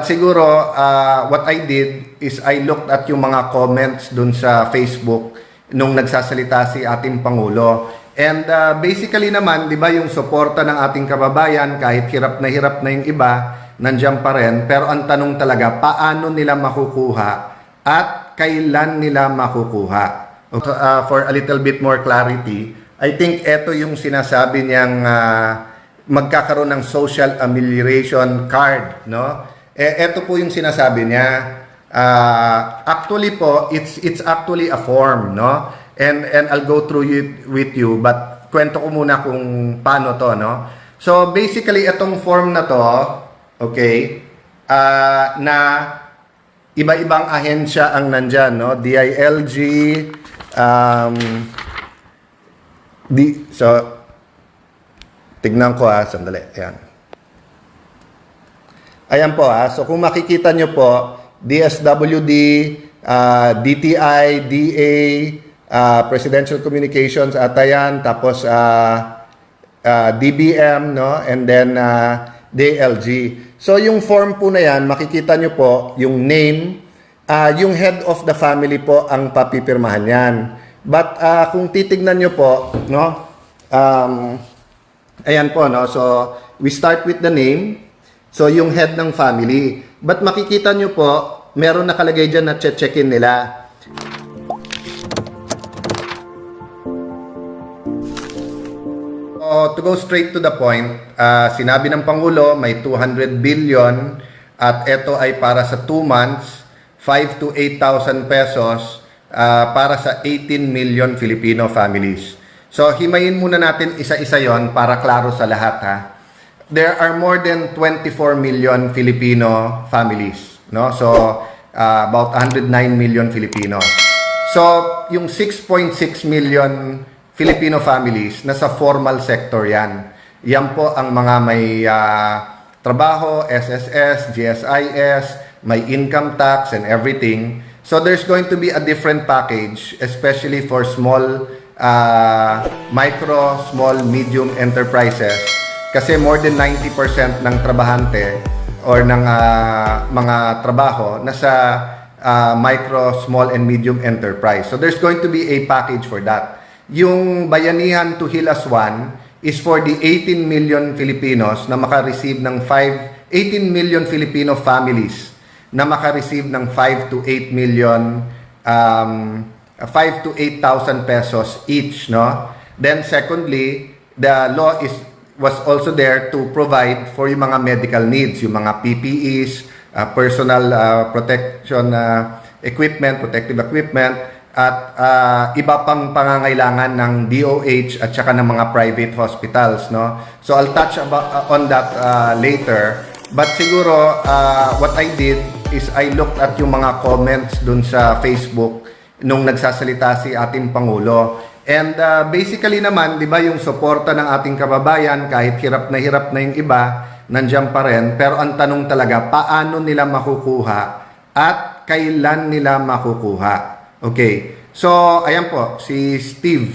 Siguro, what I did is I looked at yung mga comments dun sa Facebook nung nagsasalita si ating Pangulo. And basically naman, di ba yung suporta ng ating kababayan, kahit hirap na yung iba, nandiyan pa rin. Pero ang tanong talaga, paano nila makukuha at kailan nila makukuha? For a little bit more clarity, I think ito yung sinasabi niyang magkakaroon ng social amelioration card, no? Ito po yung sinasabi niya. Actually po, it's actually a form, no? And I'll go through it with you, but kwento ko muna kung paano to, no? So basically, itong form na to, okay, na iba-ibang ahensya ang nandyan, no? DILG, so tignan ko sandali, ayan. Ayan po so kung makikita nyo po, DSWD, DTI, DA, Presidential Communications yan, tapos DBM, no? And then DLG. So yung form po na yan, makikita nyo po yung name, yung head of the family po ang papipirmahan yan. But kung titignan nyo po, no? Ayan po, no? So we start with the name. So, yung head ng family. But makikita nyo po, meron nakalagay dyan na check-in nila. So, to go straight to the point, sinabi ng Pangulo, may 200 billion at ito ay para sa 2 months, 5 to 8,000 pesos para sa 18 million Filipino families. So, himayin muna natin isa-isa yon para klaro sa lahat, There are more than 24 million Filipino families, no? So about 109 million Filipinos. So yung 6.6 million Filipino families nasa formal sector yan. Yan po ang mga may trabaho, SSS, GSIS, may income tax and everything. So there's going to be a different package, especially for small, micro, small, medium enterprises. Kasi more than 90% ng trabahante or ng mga trabaho nasa micro, small, and medium enterprise. So there's going to be a package for that. Yung Bayanihan to Heal As One is for the 18 million Filipinos na makareceive ng 18 million Filipino families na makareceive ng 5 to 8 million 5 to 8,000 pesos each, no? Then secondly, the law was also there to provide for yung mga medical needs, yung mga PPEs, personal protection equipment, protective equipment, at iba pang pangangailangan ng DOH at saka ng mga private hospitals, no? So I'll touch on that later. But siguro, what I did is I looked at yung mga comments dun sa Facebook nung nagsasalita si ating Pangulo. And basically naman, di ba yung suporta ng ating kababayan, kahit hirap na yung iba, nandiyan pa rin. Pero ang tanong talaga, paano nila makukuha at kailan nila makukuha? Okay, so ayan po, si Steve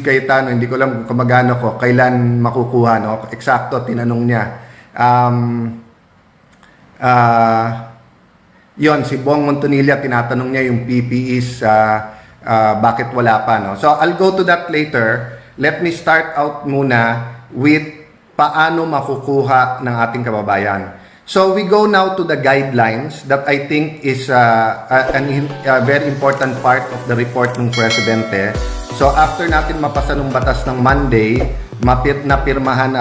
Cayetano, hindi ko alam kung magano ko, kailan makukuha, no? Eksakto, tinanong niya. Yon, si Bong Montonilla, tinatanong niya yung PPEs, bakit wala pa, no? So I'll go to that later. Let me start out muna with paano makukuha ng ating kababayan. So we go now to the guidelines that I think is a very important part of the report ng Presidente. So after natin mapasa ng batas ng Monday, napirmahan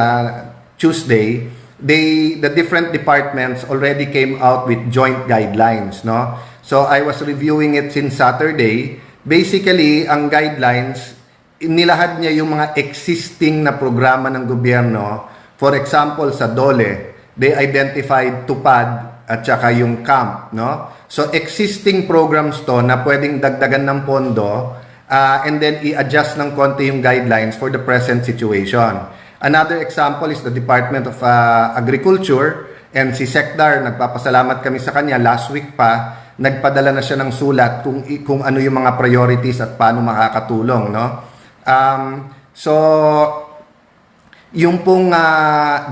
Tuesday, the different departments already came out with joint guidelines, no? So I was reviewing it since Saturday. Basically, ang guidelines, nilahad niya yung mga existing na programa ng gobyerno. For example, sa DOLE, they identified TUPAD at saka yung CAMP, no? So, existing programs to na pwedeng dagdagan ng pondo and then i-adjust ng konti yung guidelines for the present situation. Another example is the Department of Agriculture and si Secdar, nagpapasalamat kami sa kanya last week pa, nagpadala na siya ng sulat kung ano yung mga priorities at paano makakatulong, no? So yung pong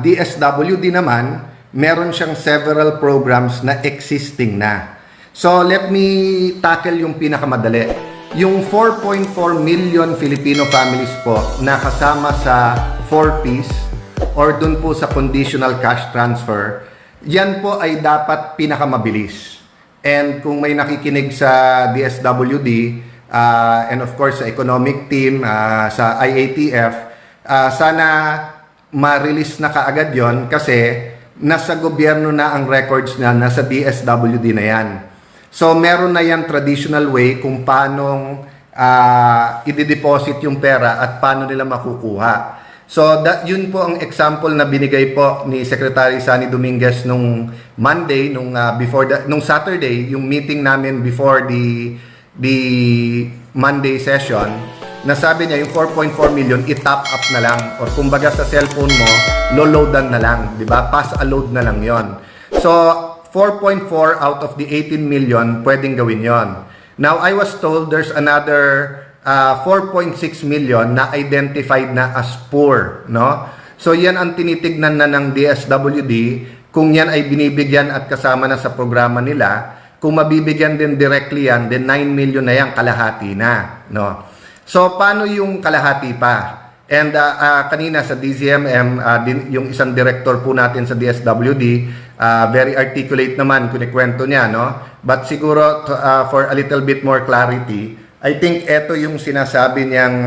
DSWD naman, meron siyang several programs na existing na. So let me tackle yung pinakamadali. Yung 4.4 million Filipino families po na kasama sa 4Ps or dun po sa conditional cash transfer, yan po ay dapat pinakamabilis. And kung may nakikinig sa DSWD, and of course sa economic team, sa IATF, sana ma-release na kaagad yon kasi nasa gobyerno na ang records na nasa DSWD na yan. So meron na yan traditional way kung paano i-deposit yung pera at paano nila makukuha. So yun po ang example na binigay po ni Secretary Sunny Dominguez nung Monday, nung Saturday, yung meeting namin before the Monday session. Nasabi niya yung 4.4 million i-top up na lang or kumbaga sa cellphone mo lo-loadan na lang, di ba? Pass a load na lang yon. So 4.4 out of the 18 million pwedeng gawin yon. Now I was told there's another 4.6 million na identified na as poor, no? So yan ang tinitignan na ng DSWD kung yan ay binibigyan at kasama na sa programa nila. Kung mabibigyan din directly yan, then 9 million na yan kalahati na, no? So, paano yung kalahati pa? And kanina sa DZMM, yung isang director po natin sa DSWD, very articulate naman, kunikwento niya, no? But siguro, for a little bit more clarity, I think ito yung sinasabi niyang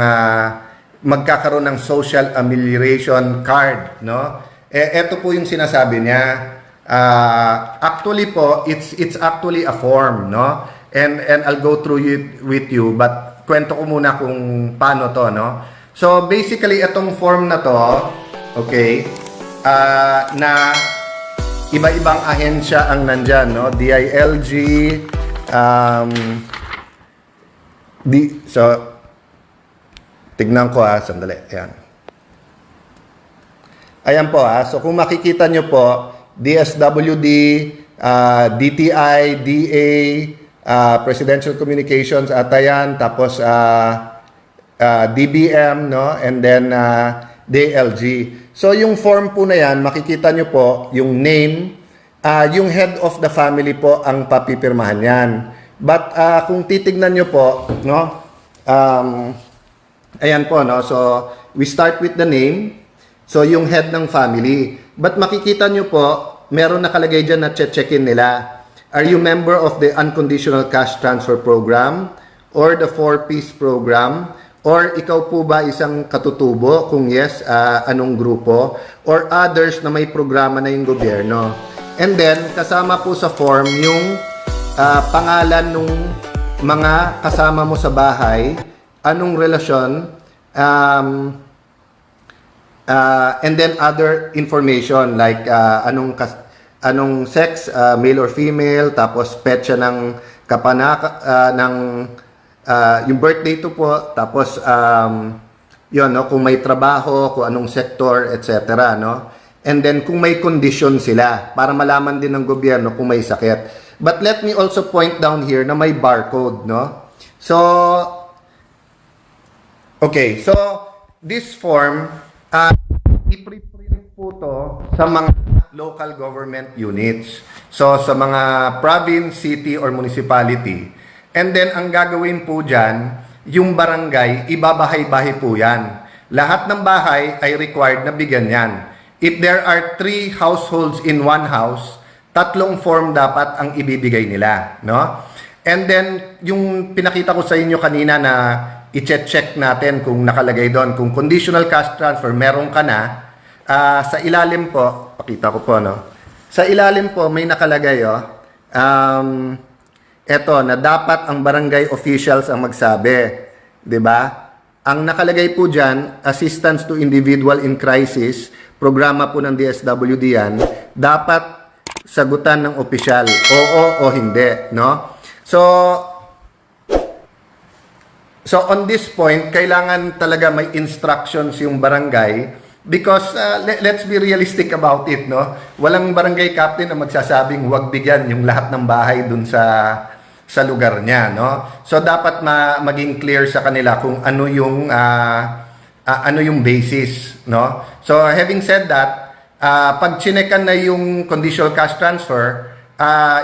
magkakaroon ng social amelioration card, no? Ito po yung sinasabi niya. Actually po, it's actually a form, no? And I'll go through it with you, but kwento ko muna kung paano to, no? So, basically, itong form na to, okay, na iba-ibang ahensya ang nandyan, no? DILG, so, tignan ko sandali, ayan. Ayan po so kung makikita nyo po, DSWD, DTI, DA, Presidential Communications yan, tapos DBM, no? And then DLG. So yung form po na yan, makikita nyo po yung name, yung head of the family po ang papipirmahan yan. But kung titignan nyo po, no? Ayan po, no? So we start with the name. So yung head ng family. But makikita nyo po, meron nakalagay dyan na check-in nila. Are you member of the Unconditional Cash Transfer Program or the 4Ps Program? Or ikaw po ba isang katutubo? Kung yes, anong grupo? Or others na may programa na yung gobyerno? And then, kasama po sa form yung pangalan ng mga kasama mo sa bahay, anong relasyon, and then other information like anong sex, male or female, tapos petsa ng yung birthday to po, tapos yun, no, kung may trabaho, kung anong sector, etc., no? And then kung may condition sila para malaman din ng gobyerno kung may sakit. But let me also point down here na may barcode, no? So okay, so this form i-print po to sa mga local government units. So, sa mga province, city, or municipality. And then, ang gagawin po dyan, yung barangay, ibabahay-bahay po yan. Lahat ng bahay ay required na bigyan yan. If there are 3 households in one house, 3 form dapat ang ibibigay nila, no? And then, yung pinakita ko sa inyo kanina na i-check natin kung nakalagay doon, kung conditional cash transfer, meron ka na, sa ilalim po, pakita ko po, no? Sa ilalim po, may nakalagay, eto, na dapat ang barangay officials ang magsabi. 'Di ba? Ang nakalagay po dyan, assistance to individual in crisis, programa po ng DSWD yan, dapat sagutan ng opisyal, oo o hindi, no? So on this point, kailangan talaga may instructions yung barangay because let's be realistic about it, no? Walang barangay captain na magsasabing huwag bigyan yung lahat ng bahay dun sa lugar niya, no? So dapat maging clear sa kanila kung ano yung basis, no? So having said that, Pag chinekan na yung conditional cash transfer,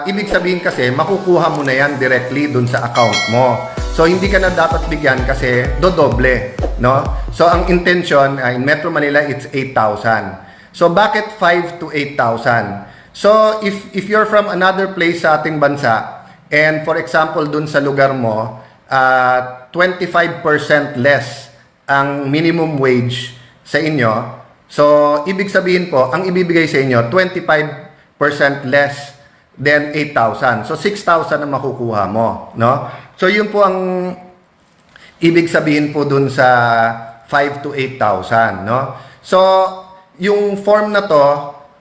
ibig sabihin kasi makukuha mo na yan directly dun sa account mo. So hindi ka na dapat bigyan kasi dodoble, no? So ang intention in Metro Manila, it's 8,000. So bakit 5 to 8,000? So if you're from another place sa ating bansa, and for example dun sa lugar mo, 25% less ang minimum wage sa inyo, so ibig sabihin po, ang ibibigay sa inyo 25% less than 8,000. So 6,000 ang makukuha mo, no? So yun po ang ibig sabihin po dun sa 5 to 8,000, no? So yung form na to,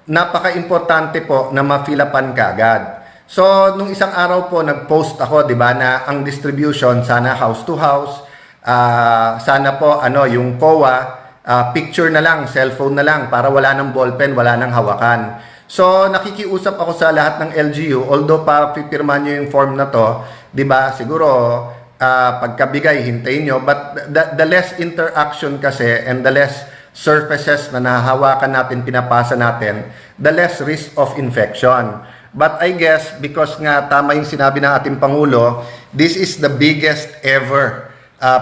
napaka-importante po na ma-fill-upan kaagad. So nung isang araw po nag-post ako, 'di ba, na ang distribution sana house to house, sana po yung COA, picture na lang, cellphone na lang para wala nang ballpen, wala nang hawakan. So nakikiusap ako sa lahat ng LGU, although pa pipirma nyo yung form na to, 'di ba? Siguro pagkabigay hintayin nyo, but the less interaction kasi and the less surfaces na nahahawakan natin, pinapasa natin, the less risk of infection. But I guess because nga tama yung sinabi ng ating Pangulo, this is the biggest ever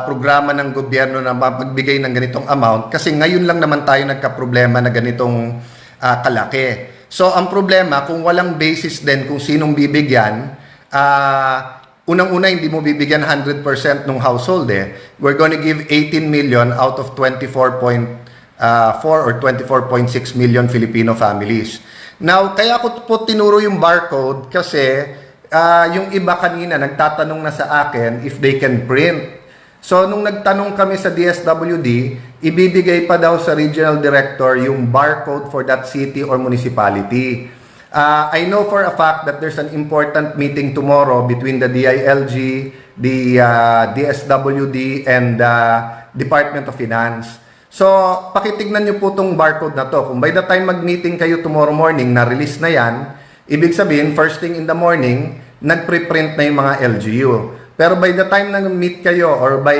programa ng gobyerno na mapagbigay ng ganitong amount kasi ngayon lang naman tayo nagka-problema na ganitong kalaki. So ang problema, kung walang basis din kung sinong bibigyan, unang-una hindi mo bibigyan 100% ng household We're going to give 18 million out of 24.4 or 24.6 million Filipino families. Now, kaya ko po tinuro yung barcode kasi yung iba kanina nagtatanong na sa akin if they can print. So, nung nagtanong kami sa DSWD, ibibigay pa daw sa regional director yung barcode for that city or municipality. I know for a fact that there's an important meeting tomorrow between the DILG, the DSWD, and the Department of Finance. So, pakitignan nyo po itong barcode na to. Kung by the time mag-meeting kayo tomorrow morning, na-release na yan, ibig sabihin, first thing in the morning, nag-preprint na yung mga LGU. Pero by the time na meet kayo or by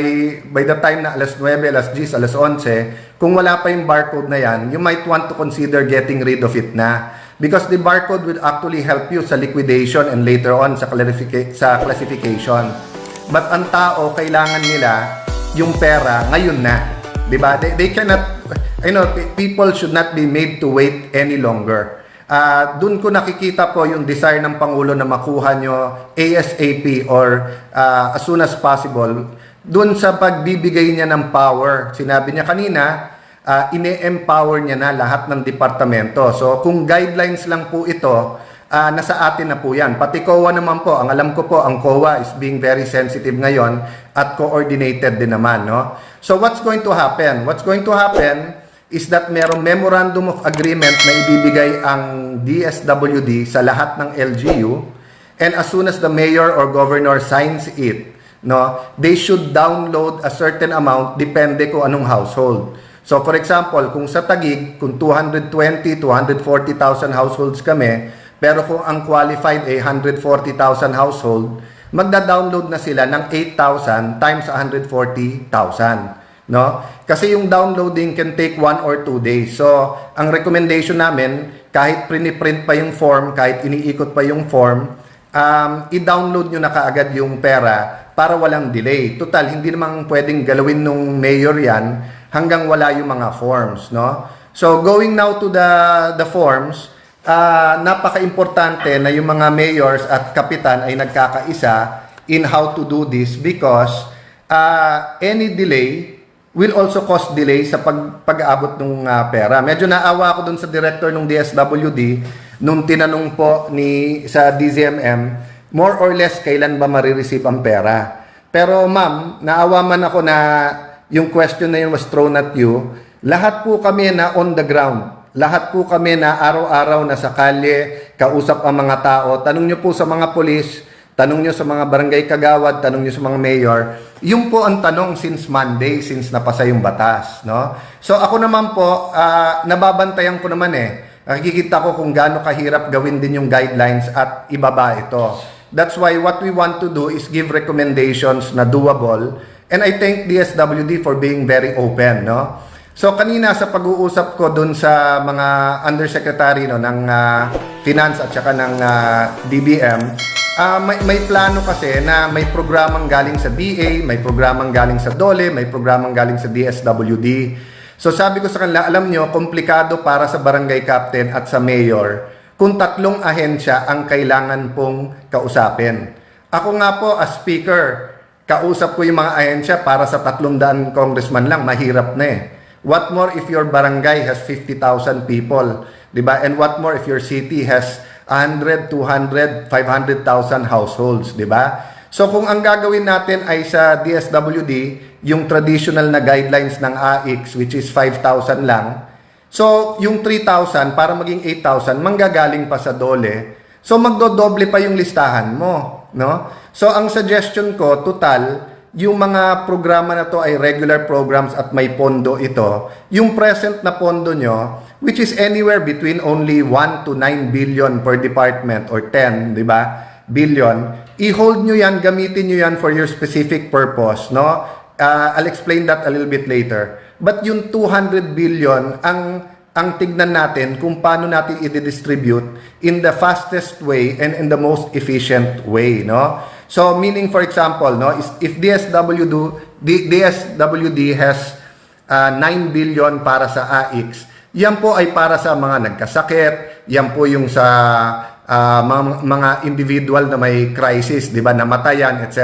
the time na alas 9, alas 10, alas 11, kung wala pa yung barcode na yan, you might want to consider getting rid of it na. Because the barcode will actually help you sa liquidation and later on sa classification. But ang tao, kailangan nila yung pera ngayon na. Diba? They cannot, people should not be made to wait any longer. Doon ko nakikita po yung desire ng Pangulo na makuha nyo ASAP or as soon as possible. Doon sa pagbibigay niya ng power. Sinabi niya kanina, ine-empower niya na lahat ng departamento. So kung guidelines lang po ito, nasa atin na po yan. Pati COA naman po, ang alam ko po, ang COA is being very sensitive ngayon at coordinated din naman. No? So what's going to happen? What's going to happen is that merong memorandum of agreement na ibibigay ang DSWD sa lahat ng LGU, and as soon as the mayor or governor signs it, they should download a certain amount depende kung anong household. So for example, kung sa Taguig, kung 220, 240,000 households kami, pero kung ang qualified ay 140,000 household, magda-download na sila ng 8,000 times 140,000. No? Kasi yung downloading can take 1 or 2 days. So, ang recommendation namin, kahit print pa yung form, kahit iniikot pa yung form, i-download nyo na kaagad yung pera para walang delay. Total, hindi namang pwedeng galawin nung mayor yan hanggang wala yung mga forms. No? So, going now to the forms, napaka-importante na yung mga mayors at kapitan ay nagkakaisa in how to do this because any delay will also cause delay sa pag-aabot ng pera. Medyo naawa ako dun sa director ng DSWD nung tinanong po sa DZMM, more or less kailan ba marireceive ang pera. Pero ma'am, naawa man ako na yung question na yun was thrown at you. Lahat po kami na on the ground. Lahat po kami na araw-araw na sa kalye, kausap ang mga tao. Tanong nyo po sa mga polis, tanong nyo sa mga barangay kagawad, tanong nyo sa mga mayor. Yung po ang tanong since Monday, since napasa yung batas. No? So ako naman po, nababantayan ko naman Nakikita ko kung gaano kahirap gawin din yung guidelines at ibaba ito. That's why what we want to do is give recommendations na doable. And I thank DSWD for being very open. No? So kanina sa pag-uusap ko dun sa mga undersecretary no, ng finance at saka ng DBM, may plano kasi na may programang galing sa DA, may programang galing sa DOLE, may programang galing sa DSWD. So sabi ko sa kanila, alam nyo, komplikado para sa barangay captain at sa mayor kung tatlong ahensya ang kailangan pong kausapin. Ako nga po as speaker, kausap ko yung mga ahensya para sa 300 congressman lang, mahirap na eh. What more if your barangay has 50,000 people, di ba? And what more if your city has 100, 200, 500,000 households, di ba? So kung ang gagawin natin ay sa DSWD, yung traditional na guidelines ng AIX which is 5,000 lang. So yung 3,000 para maging 8,000 manggagaling pa sa DOLE. So magdodoble pa yung listahan mo, no? So ang suggestion ko, total yung mga programa na to ay regular programs at may pondo ito. Yung present na pondo nyo, which is anywhere between only 1 to 9 billion per department or 10, di ba? Billion. I-hold nyo yan, gamitin nyo yan for your specific purpose, no? I'll explain that a little bit later. But yung 200 billion, ang tignan natin kung paano natin i-distribute in the fastest way and in the most efficient way, no? So meaning for example, no, if DSWD has 9 billion para sa AIX, yan po ay para sa mga nagkasakit, yan po yung sa mga individual na may crisis, 'di ba, namatayan, etc.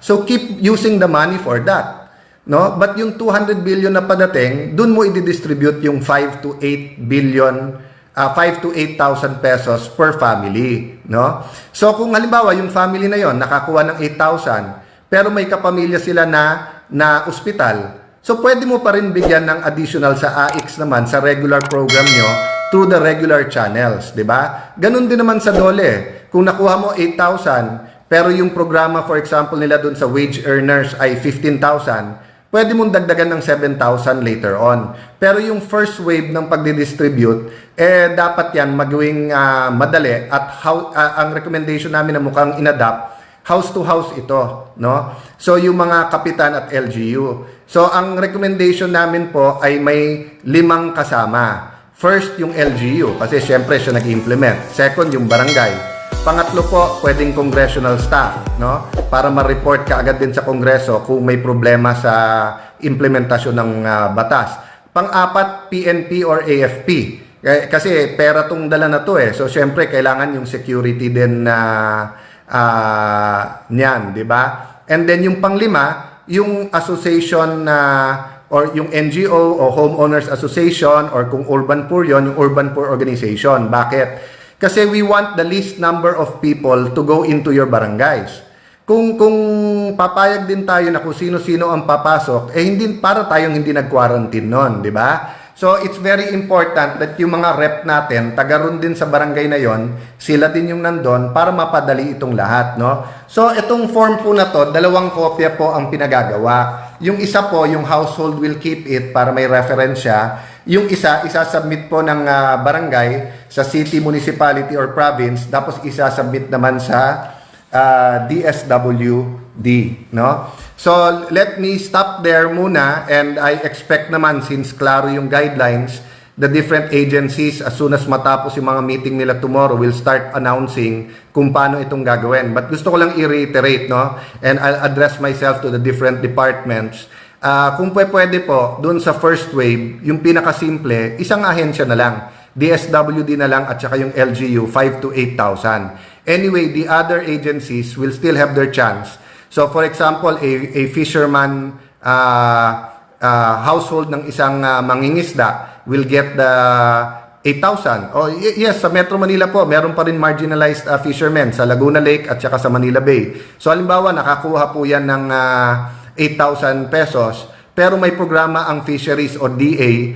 So keep using the money for that. No? But yung 200 billion na padating, dun mo i-distribute yung 5 to 8 billion 5 to 8,000 pesos per family, no? So kung halimbawa yung family na yon nakakuha ng 8,000 pero may kapamilya sila na ospital, so pwede mo pa rin bigyan ng additional sa AIX naman sa regular program nyo through the regular channels, di ba? Ganun din naman sa DOLE. Kung nakuha mo 8,000 pero yung programa for example nila dun sa wage earners ay 15,000, pwede mong dagdagan ng 7,000 later on. Pero yung first wave ng pagdidistribute, dapat yan magawing madali at ang recommendation namin na mukhang inadapt, house to house ito, no? So yung mga kapitan at LGU. So ang recommendation namin po ay may 5 kasama. First yung LGU kasi syempre siya nag-implement. Second yung barangay. Pangatlo po, pwedeng congressional staff, no? Para ma-report ka agad din sa Kongreso kung may problema sa implementasyon ng batas. Pang-apat, PNP or AFP. Kasi pera tong dala na to eh. So syempre kailangan yung security din niyan, di ba? And then yung pang-5, yung association or yung NGO o homeowners association or kung urban poor yon, yung urban poor organization. Bakit? Kasi we want the least number of people to go into your barangays. Kung papayag din tayo na kung sino-sino ang papasok, hindi para tayong hindi nag-quarantine noon, di ba? So it's very important that yung mga rep natin, taga ron din sa barangay na yon, sila din yung nandun para mapadali itong lahat, no? So itong form po na to, 2 kopya po ang pinagagawa. Yung isa po, yung household will keep it para may reference siya. Yung isa-submit po ng barangay sa city, municipality, or province. Tapos isa-submit naman sa DSWD, no? So, let me stop there muna. And I expect naman, since klaro yung guidelines, the different agencies, as soon as matapos yung mga meeting nila tomorrow, will start announcing kung paano itong gagawin. But gusto ko lang i-reiterate, no? And I'll address myself to the different departments. Kung pwede po, dun sa first wave, yung pinakasimple, isang ahensya na lang. DSWD na lang at saka yung LGU, 5 to 8,000. Anyway, the other agencies will still have their chance. So for example, a fisherman household ng isang mangingisda will get the 8,000. Oh, yes, sa Metro Manila po, meron pa rin marginalized fishermen sa Laguna Lake at saka sa Manila Bay. So halimbawa, nakakuha po yan ng 8,000 pesos, pero may programa ang fisheries o DA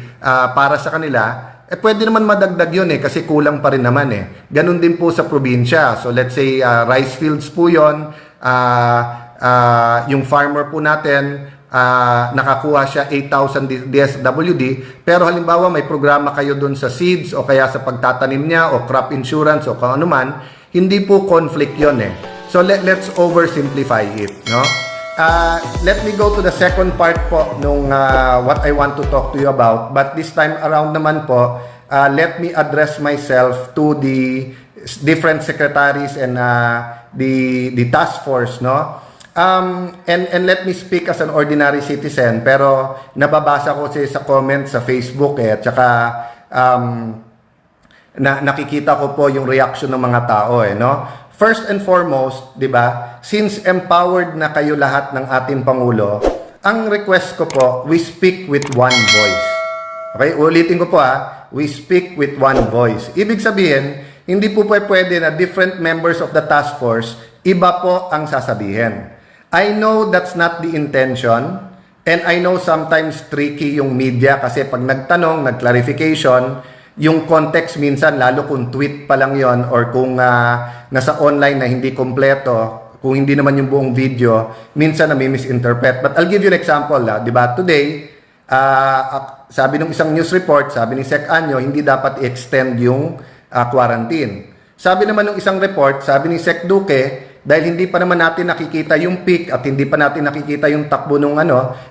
para sa kanila, pwede naman madagdag yun kasi kulang pa rin naman Ganun din po sa probinsya. So let's say rice fields po yun, yung farmer po natin, nakakuha siya 8,000 DSWD, pero halimbawa may programa kayo dun sa seeds o kaya sa pagtatanim niya o crop insurance o kung ano man, hindi po conflict yun So let's oversimplify it, no? let me go to the second part po nung what I want to talk to you about. But this time around naman po, let me address myself to the different secretaries and the task force, no? And let me speak as an ordinary citizen, pero nababasa ko sa comments sa Facebook at saka nakikita ko po yung reaction ng mga tao no? First and foremost, 'di ba? Since empowered na kayo lahat ng ating pangulo, ang request ko po, we speak with one voice. Okay, ulitin ko po we speak with one voice. Ibig sabihin, hindi po pwede na different members of the task force, iba po ang sasabihin. I know that's not the intention, and I know sometimes tricky yung media kasi pag nagtanong, nag-clarification, yung context minsan, lalo kung tweet pa lang yon or kung nasa online na hindi kompleto, kung hindi naman yung buong video, minsan nami-misinterpret. But I'll give you an example. Di ba? Today, sabi ng isang news report, sabi ni Sec Anyo, hindi dapat i-extend yung quarantine. Sabi naman ng isang report, sabi ni Sec Duque, dahil hindi pa naman natin nakikita yung peak at hindi pa natin nakikita yung takbo nung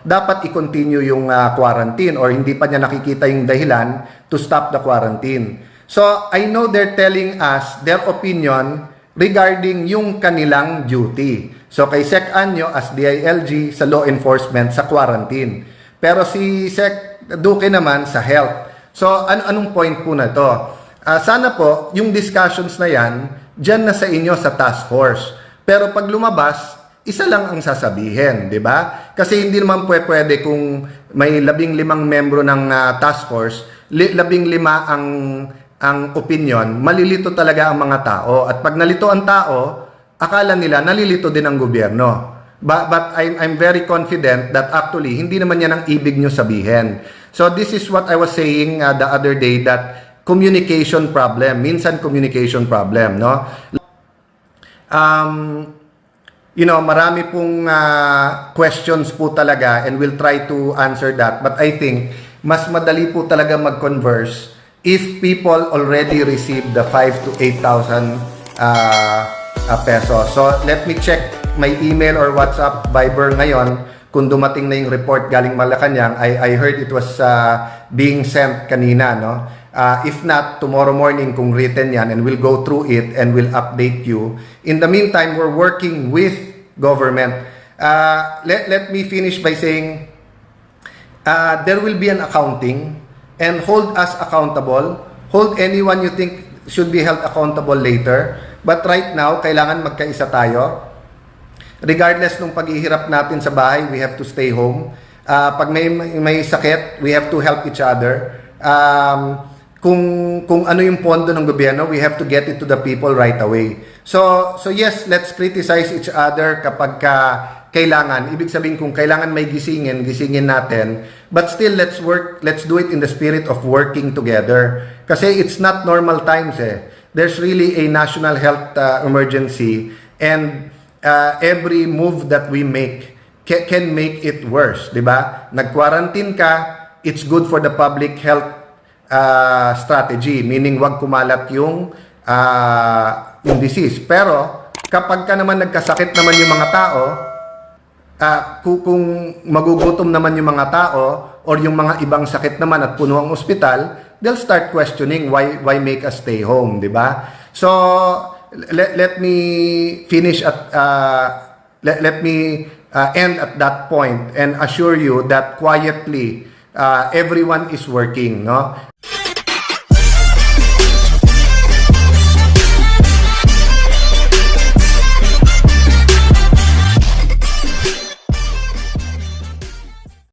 dapat i-continue yung quarantine or hindi pa niya nakikita yung dahilan to stop the quarantine. So, I know they're telling us their opinion regarding yung kanilang duty. So, kay Sec Anyo as DILG sa law enforcement sa quarantine. Pero si Sec Duque naman sa health. So, anong point po na to? Sana po, yung discussions na yan, dyan na sa inyo sa task force. Pero pag lumabas, isa lang ang sasabihin, di ba? Kasi hindi naman pwede kung may 15 membro ng task force, 15 ang opinion, malilito talaga ang mga tao. At pag nalito ang tao, akala nila nalilito din ang gobyerno. But I'm very confident that actually, hindi naman yan ang ibig nyo sabihin. So this is what I was saying the other day, that communication problem, minsan communication problem, no? Marami pong questions po talaga and we'll try to answer that. But I think mas madali po talaga mag-converse if people already received the 5,000 to 8,000 pesos. So let me check my email or WhatsApp, Viber ngayon kung dumating na yung report galing Malacanang. I heard it was being sent kanina, no? If not, tomorrow morning kung written yan, and we'll go through it and we'll update you. In the meantime, we're working with government. Let me finish by saying there will be an accounting and hold us accountable. Hold anyone you think should be held accountable later. But right now, kailangan magkaisa tayo. Regardless ng paghihirap natin sa bahay, we have to stay home. Pag may sakit, we have to help each other. Kung ano yung pondo ng gobyerno, we have to get it to the people right away. So yes, let's criticize each other kapag kailangan. Ibig sabihin kung kailangan may gisingin natin. But still, let's do it in the spirit of working together. Kasi it's not normal times There's really a national health emergency, and every move that we make can make it worse, di ba? Nag-quarantine ka, it's good for the public health strategy, meaning wag kumalat yung disease. Pero kapag ka naman nagkasakit naman yung mga tao, kung magugutom naman yung mga tao or yung mga ibang sakit naman at puno ang ospital, they'll start questioning why make us stay home, di ba? So let me finish at let me end at that point and assure you that quietly everyone is working, no?